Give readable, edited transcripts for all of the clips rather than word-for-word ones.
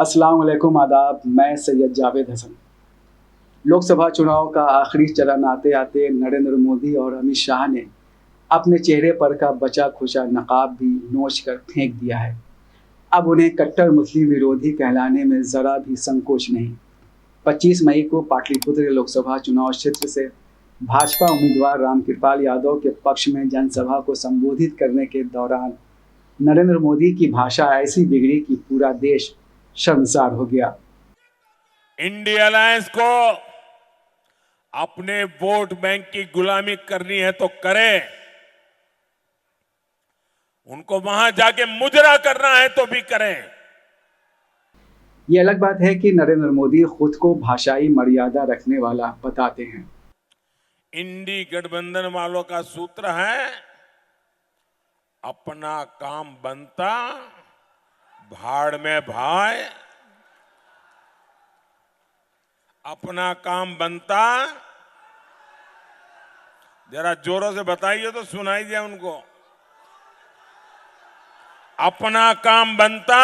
अस्सलाम वालेकुम, आदाब। मैं सैयद जावेद हसन। लोकसभा चुनाव का आखिरी चरण आते आते नरेंद्र मोदी और अमित शाह ने अपने चेहरे पर का बचा खुचा नकाब भी नोच कर फेंक दिया है। अब उन्हें कट्टर मुस्लिम विरोधी कहलाने में ज़रा भी संकोच नहीं। 25 मई को पाटलिपुत्र लोकसभा चुनाव क्षेत्र से भाजपा उम्मीदवार रामकृपाल यादव के पक्ष में जनसभा को संबोधित करने के दौरान नरेंद्र मोदी की भाषा ऐसी बिगड़ी कि पूरा देश शर्मसार हो गया। इंडिया अलायंस को अपने वोट बैंक की गुलामी करनी है तो करें, उनको वहां जाके मुजरा करना है तो भी करें। ये अलग बात है कि नरेंद्र मोदी खुद को भाषाई मर्यादा रखने वाला बताते हैं। इंडी गठबंधन वालों का सूत्र है, अपना काम बनता भाड़ में भाई, अपना काम बनता। जरा जोरों से बताइए तो सुनाई दिया उनको। अपना काम बनता।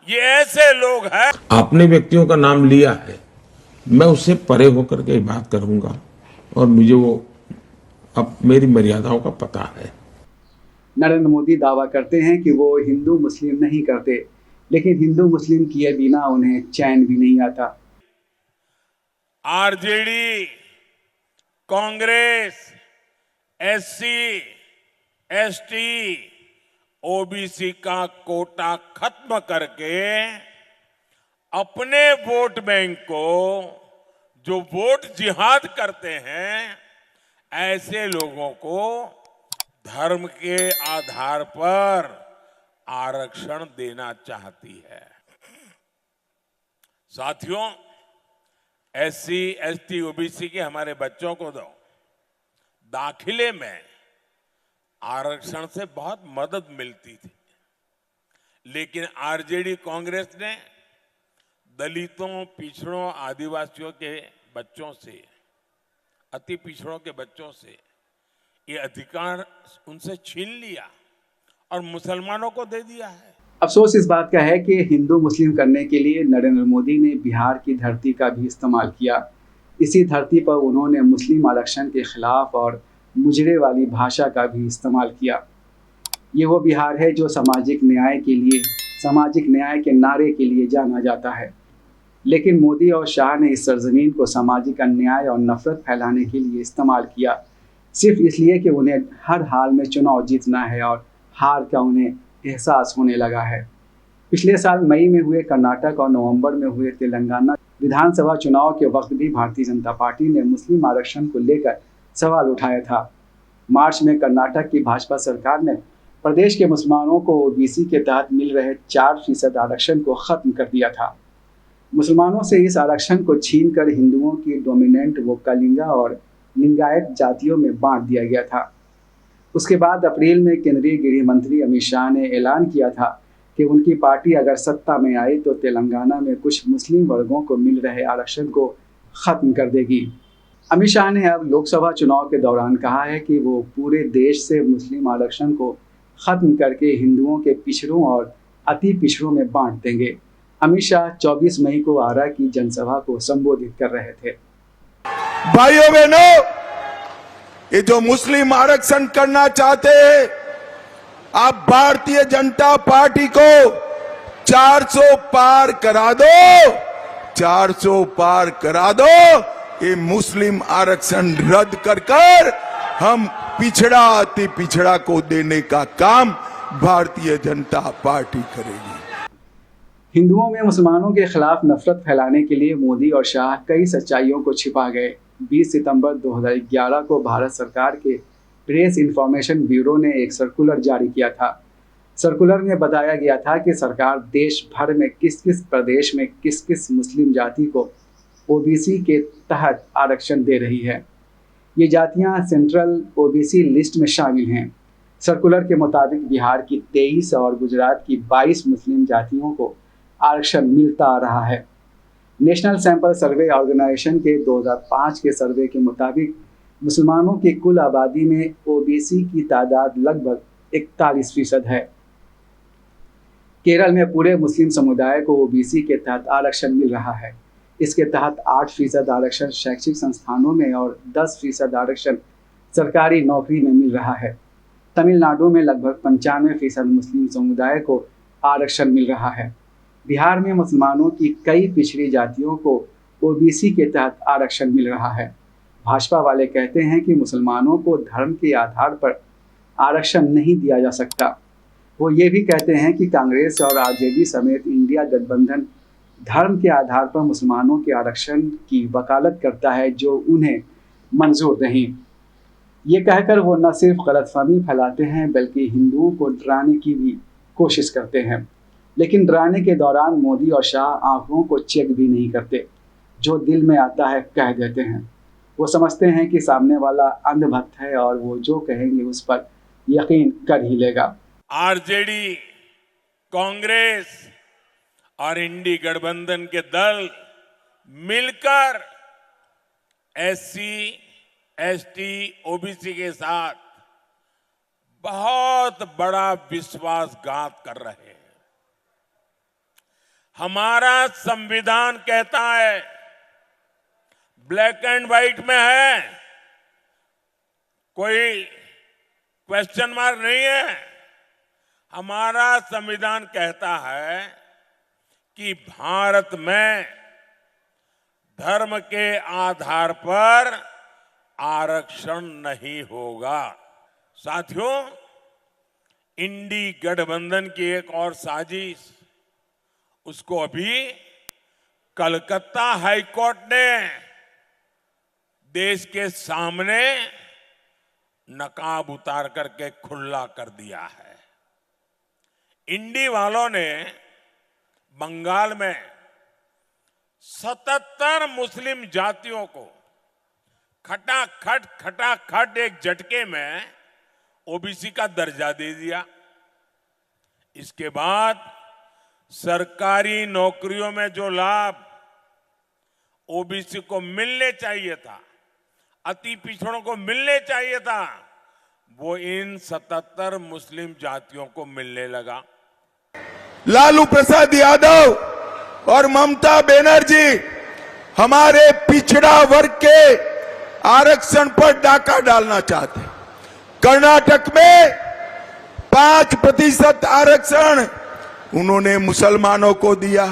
ये ऐसे लोग हैं। आपने व्यक्तियों का नाम लिया है, मैं उससे परे होकर के बात करूंगा और मुझे वो अब मेरी मर्यादाओं का पता है। नरेंद्र मोदी दावा करते हैं कि वो हिंदू मुस्लिम नहीं करते, लेकिन हिंदू मुस्लिम किए बिना उन्हें चैन भी नहीं आता। RJD, Congress, SC, ST, OBC का कोटा खत्म करके अपने वोट बैंक को जो वोट जिहाद करते हैं, ऐसे लोगों को धर्म के आधार पर आरक्षण देना चाहती है। साथियों, एससी, एसटी, ओबीसी के हमारे बच्चों को दो दाखिले में आरक्षण से बहुत मदद मिलती थी, लेकिन आरजेडी कांग्रेस ने दलितों, पिछड़ों, आदिवासियों के बच्चों से, अति पिछड़ों के बच्चों से ये अधिकार उनसे छीन लिया और मुसलमानों को दे दिया है। अफसोस इस बात का है कि हिंदू मुस्लिम करने के लिए नरेंद्र मोदी ने बिहार की धरती का भी इस्तेमाल किया। इसी धरती पर उन्होंने मुस्लिम आरक्षण के खिलाफ और मुजरे वाली भाषा का भी इस्तेमाल किया। ये वो बिहार है जो सामाजिक न्याय के नारे के लिए जाना जाता है, लेकिन मोदी और शाह ने इस सरजमीन को सामाजिक अन्याय और नफरत फैलाने के लिए इस्तेमाल किया, सिर्फ इसलिए कि उन्हें हर हाल में चुनाव जीतना है और हार का उन्हें एहसास होने लगा है। पिछले साल मई में हुए कर्नाटक और नवंबर में हुए तेलंगाना विधानसभा चुनाव के वक्त भी भारतीय जनता पार्टी ने मुस्लिम आरक्षण को लेकर सवाल उठाया था। मार्च में कर्नाटक की भाजपा सरकार ने प्रदेश के मुसलमानों को ओबीसी के तहत मिल रहे 4% आरक्षण को खत्म कर दिया था। मुसलमानों से इस आरक्षण को छीनकर हिंदुओं की डोमिनेंट वो कलिंगा और लिंगायत जातियों में बांट दिया गया था। उसके बाद अप्रैल में केंद्रीय गृह मंत्री अमित शाह ने ऐलान किया था कि उनकी पार्टी अगर सत्ता में आई तो तेलंगाना में कुछ मुस्लिम वर्गों को मिल रहे आरक्षण को खत्म कर देगी। अमित शाह ने अब लोकसभा चुनाव के दौरान कहा है कि वो पूरे देश से मुस्लिम आरक्षण को खत्म करके हिंदुओं के पिछड़ों और अति पिछड़ों में बांट देंगे। अमित शाह 24 मई को आरा की जनसभा को संबोधित कर रहे थे। भाइयों बहनों, ये जो मुस्लिम आरक्षण करना चाहते हैं, आप भारतीय जनता पार्टी को 400 पार करा दो, 400 पार करा दो। ये मुस्लिम आरक्षण रद्द कर हम पिछड़ा अति पिछड़ा को देने का काम भारतीय जनता पार्टी करेगी। हिंदुओं में मुसलमानों के खिलाफ नफरत फैलाने के लिए मोदी और शाह कई सच्चाइयों को छिपा गए। 20 सितंबर 2011 को भारत सरकार के प्रेस इंफॉर्मेशन ब्यूरो ने एक सर्कुलर जारी किया था। सर्कुलर में बताया गया था कि सरकार देश भर में किस किस प्रदेश में किस किस मुस्लिम जाति को ओबीसी के तहत आरक्षण दे रही है। ये जातियां सेंट्रल ओबीसी लिस्ट में शामिल हैं। सर्कुलर के मुताबिक बिहार की 23 और गुजरात की 22 मुस्लिम जातियों को आरक्षण मिलता आ रहा है। नेशनल सैंपल सर्वे ऑर्गेनाइजेशन के 2005 के सर्वे के मुताबिक मुसलमानों की कुल आबादी में ओबीसी की तादाद लगभग 41% है। केरल में पूरे मुस्लिम समुदाय को ओबीसी के तहत आरक्षण मिल रहा है। इसके तहत 8% आरक्षण शैक्षिक संस्थानों में और 10% आरक्षण सरकारी नौकरी में मिल रहा है। तमिलनाडु में लगभग 95% मुस्लिम समुदाय को आरक्षण मिल रहा है। बिहार में मुसलमानों की कई पिछड़ी जातियों को ओबीसी के तहत आरक्षण मिल रहा है। भाजपा वाले कहते हैं कि मुसलमानों को धर्म के आधार पर आरक्षण नहीं दिया जा सकता। वो ये भी कहते हैं कि कांग्रेस और आरजेडी समेत इंडिया गठबंधन धर्म के आधार पर मुसलमानों के आरक्षण की वकालत करता है जो उन्हें मंजूर नहीं। ये कहकर वो न सिर्फ गलतफहमी फैलाते हैं बल्कि हिंदुओं को डराने की भी कोशिश करते हैं। लेकिन डराने के दौरान मोदी और शाह आंखों को चेक भी नहीं करते, जो दिल में आता है कह देते हैं। वो समझते हैं कि सामने वाला अंधभक्त है और वो जो कहेंगे उस पर यकीन कर ही लेगा। आरजेडी, कांग्रेस और इंडी गठबंधन के दल मिलकर एससी, एसटी, ओबीसी के साथ बहुत बड़ा विश्वासघात कर रहे हैं। हमारा संविधान कहता है, ब्लैक एंड व्हाइट में है, कोई क्वेश्चन मार्क नहीं है। हमारा संविधान कहता है कि भारत में धर्म के आधार पर आरक्षण नहीं होगा। साथियों, इंडी गठबंधन की एक और साजिश, उसको अभी कलकत्ता हाईकोर्ट ने देश के सामने नकाब उतार करके खुला कर दिया है। इंडी वालों ने बंगाल में 77 मुस्लिम जातियों को खटाखट एक झटके में ओबीसी का दर्जा दे दिया। इसके बाद सरकारी नौकरियों में जो लाभ ओबीसी को मिलने चाहिए था, अति पिछड़ों को मिलने चाहिए था, वो इन 77 मुस्लिम जातियों को मिलने लगा। लालू प्रसाद यादव और ममता बनर्जी हमारे पिछड़ा वर्ग के आरक्षण पर डाका डालना चाहते हैं। कर्नाटक में 5% आरक्षण उन्होंने मुसलमानों को दिया।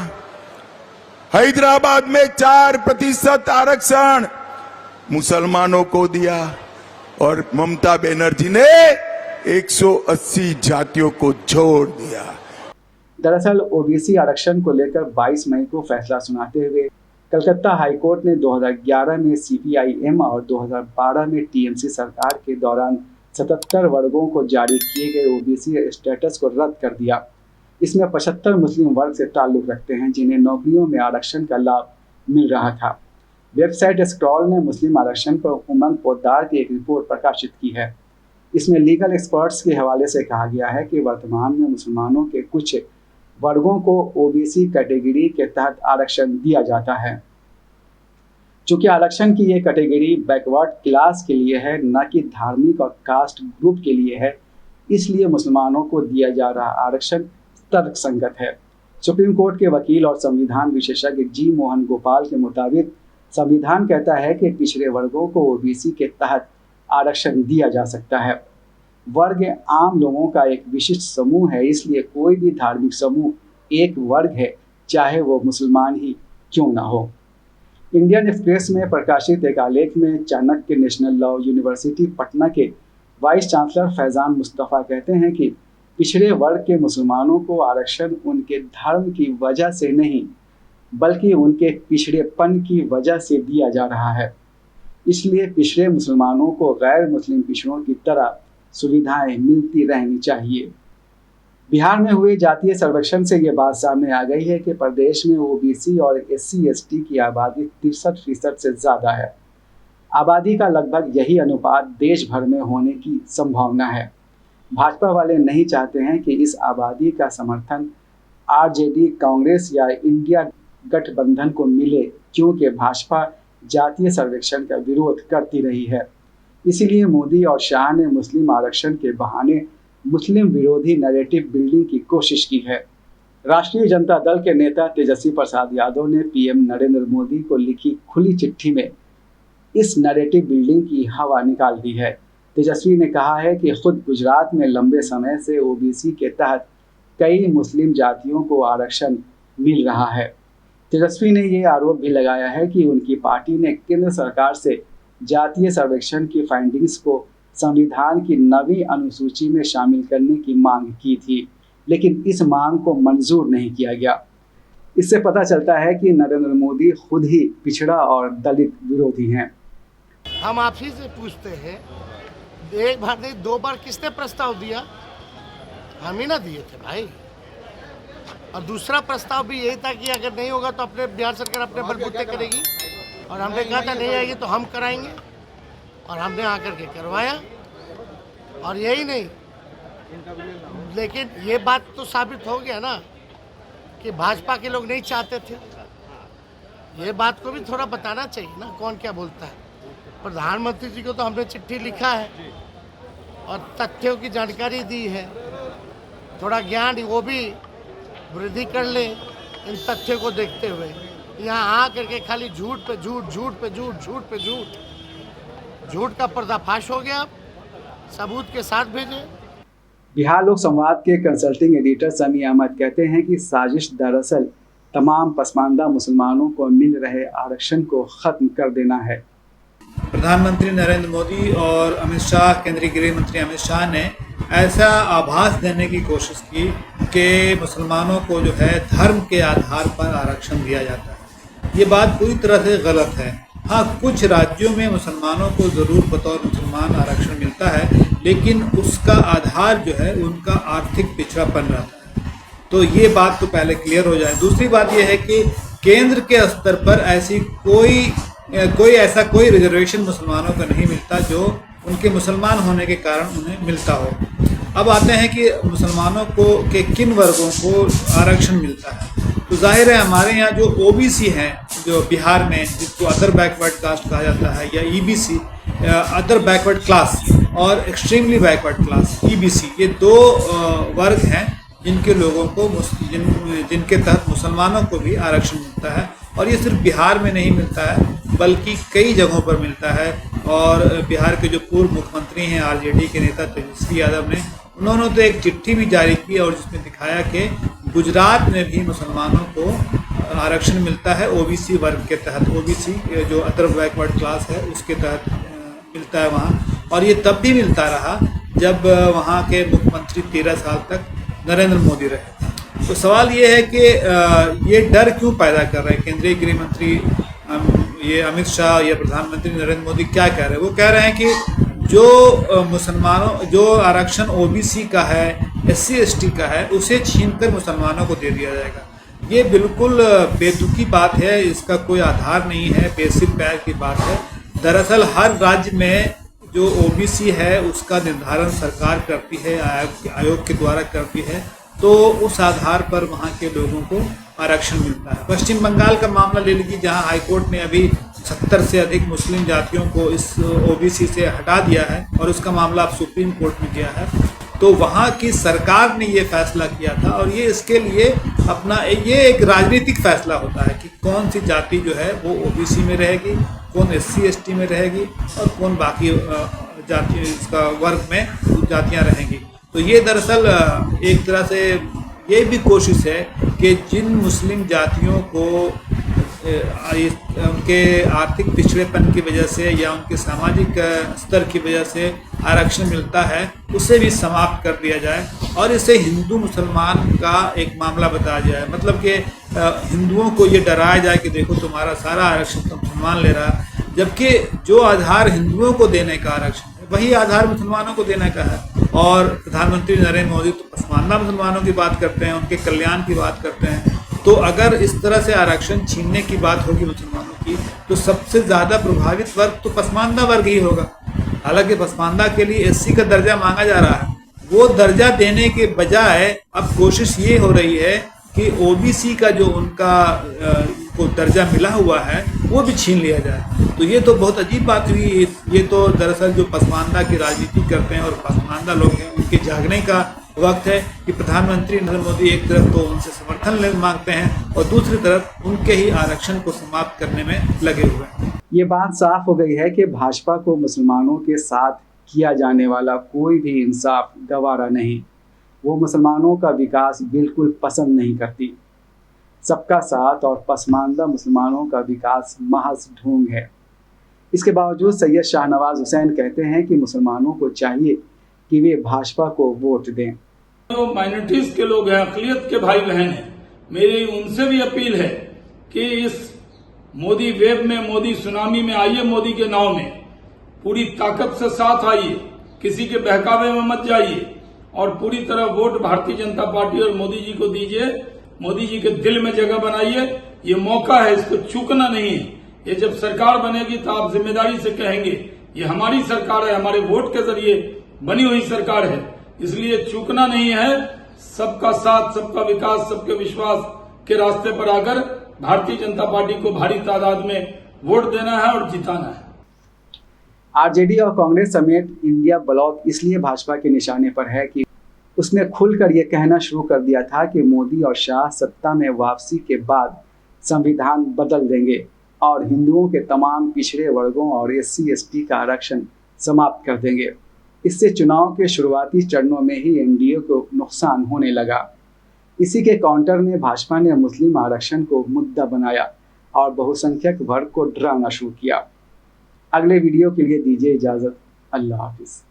हैदराबाद में 4% आरक्षण मुसलमानों को दिया और ममता बनर्जी ने 180 जातियों को छोड़ दिया। दरअसल ओबीसी आरक्षण को लेकर 22 मई को फैसला सुनाते हुए कलकत्ता हाईकोर्ट ने 2011 में सीपीआईएम और 2012 में टीएमसी सरकार के दौरान 77 वर्गों को जारी किए गए ओबीसी स्टेटस को रद्द कर दिया। इसमें 75 मुस्लिम वर्ग से ताल्लुक रखते हैं जिन्हें नौकरियों में आरक्षण का लाभ मिल रहा था। वेबसाइट स्क्रॉल ने मुस्लिम आरक्षण पर उमंग पोद्दार की एक रिपोर्ट प्रकाशित की है। इसमें लीगल एक्सपर्ट्स के हवाले से कहा गया है कि वर्तमान में मुसलमानों के कुछ वर्गों को ओबीसी कैटेगरी के तहत आरक्षण दिया जाता है। चूंकि आरक्षण की ये कैटेगरी बैकवर्ड क्लास के लिए है, न कि धार्मिक और कास्ट ग्रुप के लिए है, इसलिए मुसलमानों को दिया जा रहा आरक्षण तर्कसंगत है। सुप्रीम कोर्ट के वकील और संविधान विशेषज्ञ जी मोहन गोपाल के मुताबिक संविधान कहता है कि पिछड़े वर्गों को ओबीसी के तहत आरक्षण दिया जा सकता है। वर्ग आम लोगों का एक विशिष्ट समूह है, इसलिए कोई भी धार्मिक समूह एक वर्ग है, चाहे वो मुसलमान ही क्यों ना हो। इंडियन एक्सप्रेस में प्रकाशित एक आलेख में Chanakya national law university Patna के वाइस चांसलर फैजान मुस्तफ़ा कहते हैं कि पिछड़े वर्ग के मुसलमानों को आरक्षण उनके धर्म की वजह से नहीं बल्कि उनके पिछड़ेपन की वजह से दिया जा रहा है। इसलिए पिछड़े मुसलमानों को गैर मुस्लिम पिछड़ों की तरह सुविधाएं मिलती रहनी चाहिए। बिहार में हुए जातीय सर्वेक्षण से ये बात सामने आ गई है कि प्रदेश में ओबीसी और SC/ST की आबादी 63% से ज़्यादा है। आबादी का लगभग यही अनुपात देश भर में होने की संभावना है। भाजपा वाले नहीं चाहते हैं कि इस आबादी का समर्थन आरजेडी, कांग्रेस या इंडिया गठबंधन को मिले, क्योंकि भाजपा जातीय सर्वेक्षण का विरोध करती रही है। इसीलिए मोदी और शाह ने मुस्लिम आरक्षण के बहाने मुस्लिम विरोधी नैरेटिव बिल्डिंग की कोशिश की है। राष्ट्रीय जनता दल के नेता तेजस्वी प्रसाद यादव ने पीएम नरेंद्र मोदी को लिखी खुली चिट्ठी में इस नैरेटिव बिल्डिंग की हवा निकाल दी है। तेजस्वी ने कहा है कि खुद गुजरात में लंबे समय से ओबीसी के तहत कई मुस्लिम जातियों को आरक्षण मिल रहा है। तेजस्वी ने ये आरोप भी लगाया है कि उनकी पार्टी ने केंद्र सरकार से जातीय सर्वेक्षण की फाइंडिंग्स को संविधान की 9वीं अनुसूची में शामिल करने की मांग की थी, लेकिन इस मांग को मंजूर नहीं किया गया। इससे पता चलता है कि नरेंद्र मोदी खुद ही पिछड़ा और दलित विरोधी हैं। हम आप ही से पूछते हैं, एक बार नहीं 2 बार किसने प्रस्ताव दिया? हम ही ना दिए थे भाई। और दूसरा प्रस्ताव भी यही था कि अगर नहीं होगा तो अपने बिहार सरकार अपने बलबूते करेगी, और हमने कहा था नहीं आएगी तो हम कराएंगे, और हमने आकर के करवाया। और यही नहीं, लेकिन ये बात तो साबित हो गया ना कि भाजपा के लोग नहीं चाहते थे। ये बात को भी थोड़ा बताना चाहिए ना, कौन क्या बोलता है। प्रधानमंत्री जी को तो हमने चिट्ठी लिखा है और तथ्यों की जानकारी दी है, थोड़ा ज्ञान वो भी वृद्धि कर ले इन तथ्यों को देखते हुए। यहाँ आ करके खाली झूठ पे झूठ, झूठ पे झूठ, झूठ पे झूठ, झूठ का पर्दाफाश हो गया। सबूत के साथ भेजें। बिहार लोक संवाद के कंसल्टिंग एडिटर समी अहमद कहते हैं कि साजिश दरअसल तमाम पसमानदा मुसलमानों को मिल रहे आरक्षण को खत्म कर देना है। प्रधानमंत्री नरेंद्र मोदी और अमित शाह, केंद्रीय गृह मंत्री अमित शाह ने ऐसा आभास देने की कोशिश की कि मुसलमानों को जो है धर्म के आधार पर आरक्षण दिया जाता है। ये बात पूरी तरह से गलत है। हाँ, कुछ राज्यों में मुसलमानों को ज़रूर बतौर मुसलमान आरक्षण मिलता है, लेकिन उसका आधार जो है उनका आर्थिक पिछड़ापन रहता है। तो ये बात तो पहले क्लियर हो जाए। दूसरी बात यह है कि केंद्र के स्तर पर ऐसी कोई रिजर्वेशन मुसलमानों को नहीं मिलता जो उनके मुसलमान होने के कारण उन्हें मिलता हो। अब आते हैं कि मुसलमानों को के किन वर्गों को आरक्षण मिलता है। तो जाहिर है हमारे यहाँ जो ओबीसी हैं, जो बिहार में जिसको अदर बैकवर्ड कास्ट कहा जाता है, या ईबीसी अदर बैकवर्ड क्लास और एक्सट्रीमली बैकवर्ड क्लास ईबीसी, ये 2 वर्ग हैं जिनके लोगों को जिनके तहत मुसलमानों को भी आरक्षण मिलता है। और ये सिर्फ बिहार में नहीं मिलता है बल्कि कई जगहों पर मिलता है। और बिहार के जो पूर्व मुख्यमंत्री हैं आरजेडी के नेता तेजस्वी यादव ने, उन्होंने तो एक चिट्ठी भी जारी की और जिसमें दिखाया कि गुजरात में भी मुसलमानों को आरक्षण मिलता है ओबीसी वर्ग के तहत। ओबीसी जो अदर बैकवर्ड क्लास है उसके तहत मिलता है वहाँ। और ये तब भी मिलता रहा जब वहाँ के मुख्यमंत्री 13 साल तक नरेंद्र मोदी रहे। तो सवाल ये है कि ये डर क्यों पैदा कर रहे हैं केंद्रीय गृह मंत्री ये अमित शाह या प्रधानमंत्री नरेंद्र मोदी? क्या कह रहे हैं? वो कह रहे हैं कि जो मुसलमानों जो आरक्षण ओबीसी का है, एससी एसटी का है, उसे छीनकर मुसलमानों को दे दिया जाएगा। ये बिल्कुल बेतुकी बात है, इसका कोई आधार नहीं है, बेसिक पैर की बात है। दरअसल हर राज्य में जो ओबीसी है उसका निर्धारण सरकार करती है, आयोग के द्वारा करती है। तो उस आधार पर वहाँ के लोगों को आरक्षण मिलता है। पश्चिम बंगाल का मामला ले लीजिए, जहाँ हाईकोर्ट ने अभी 70 से अधिक मुस्लिम जातियों को इस ओबीसी से हटा दिया है और उसका मामला अब सुप्रीम कोर्ट में गया है। तो वहाँ की सरकार ने ये फैसला किया था और ये इसके लिए ये एक राजनीतिक फैसला होता है कि कौन सी जाति जो है वो ओबीसी में रहेगी, कौन एससी एसटी में रहेगी और कौन बाकी जाति इसका वर्ग में जातियाँ रहेंगी। तो ये दरअसल एक तरह से ये भी कोशिश है कि जिन मुस्लिम जातियों को उनके आर्थिक पिछड़ेपन की वजह से या उनके सामाजिक स्तर की वजह से आरक्षण मिलता है उसे भी समाप्त कर दिया जाए और इसे हिंदू मुसलमान का एक मामला बताया जाए। मतलब कि हिंदुओं को ये डराया जाए कि देखो तुम्हारा सारा आरक्षण तो मुसलमान ले रहा है, जबकि जो आधार हिंदुओं को देने का आरक्षण है वही आधार मुसलमानों को देने का है। और प्रधानमंत्री नरेंद्र मोदी तो पसमानदा मुसलमानों की बात करते हैं, उनके कल्याण की बात करते हैं। तो अगर इस तरह से आरक्षण छीनने की बात होगी मुसलमानों की तो सबसे ज़्यादा प्रभावित वर्ग तो पसमानदा वर्ग ही होगा। हालांकि पसमानदा के लिए एससी का दर्जा मांगा जा रहा है, वो दर्जा देने के बजाय अब कोशिश ये हो रही है कि ओबीसी का जो उनका को दर्जा मिला हुआ है वो भी छीन लिया जाए। तो ये तो बहुत अजीब बात हुई। ये तो दरअसल जो पसमानदा की राजनीति करते हैं और पसमानदा लोग हैं उनके जागने का वक्त है कि प्रधानमंत्री नरेंद्र मोदी एक तरफ तो उनसे समर्थन मांगते हैं और दूसरी तरफ उनके ही आरक्षण को समाप्त करने में लगे हुए हैं। ये बात साफ हो गई है कि भाजपा को मुसलमानों के साथ किया जाने वाला कोई भी इंसाफ गवारा नहीं। वो मुसलमानों का विकास बिल्कुल पसंद नहीं करती। सबका साथ और पसमानदा मुसलमानों का विकास महज ढोंग है। इसके बावजूद सैयद शाहनवाज हुसैन कहते हैं कि मुसलमानों को चाहिए कि वे भाजपा को वोट दें। जो माइनॉरिटीज के लोग हैं, अक़लियत के भाई बहन हैं, मेरी उनसे भी अपील है कि इस मोदी वेव में, मोदी सुनामी में आइए, मोदी के नाव में पूरी ताकत से साथ आइए, किसी के बहकावे में मत जाइए और पूरी तरह वोट भारतीय जनता पार्टी और मोदी जी को दीजिए। मोदी जी के दिल में जगह बनाइए। ये मौका है, इसको चूकना नहीं है। ये जब सरकार बनेगी तो आप जिम्मेदारी से कहेंगे ये हमारी सरकार है, हमारे वोट के जरिए बनी हुई सरकार है, इसलिए चूकना नहीं है। सबका साथ, सबका विकास, सबके विश्वास के रास्ते पर आकर भारतीय जनता पार्टी को भारी तादाद में वोट देना है और जिताना है। आरजेडी और कांग्रेस समेत इंडिया ब्लॉक इसलिए भाजपा के निशाने पर है कि उसने खुलकर यह कहना शुरू कर दिया था कि मोदी और शाह सत्ता में वापसी के बाद संविधान बदल देंगे और हिंदुओं के तमाम पिछड़े वर्गों और SC/ST का आरक्षण समाप्त कर देंगे। इससे चुनाव के शुरुआती चरणों में ही एनडीए को नुकसान होने लगा। इसी के काउंटर में भाजपा ने मुस्लिम आरक्षण को मुद्दा बनाया और बहुसंख्यक वर्ग को डराना शुरू किया। अगले वीडियो के लिए दीजिए इजाज़त। अल्लाह हाफिज़।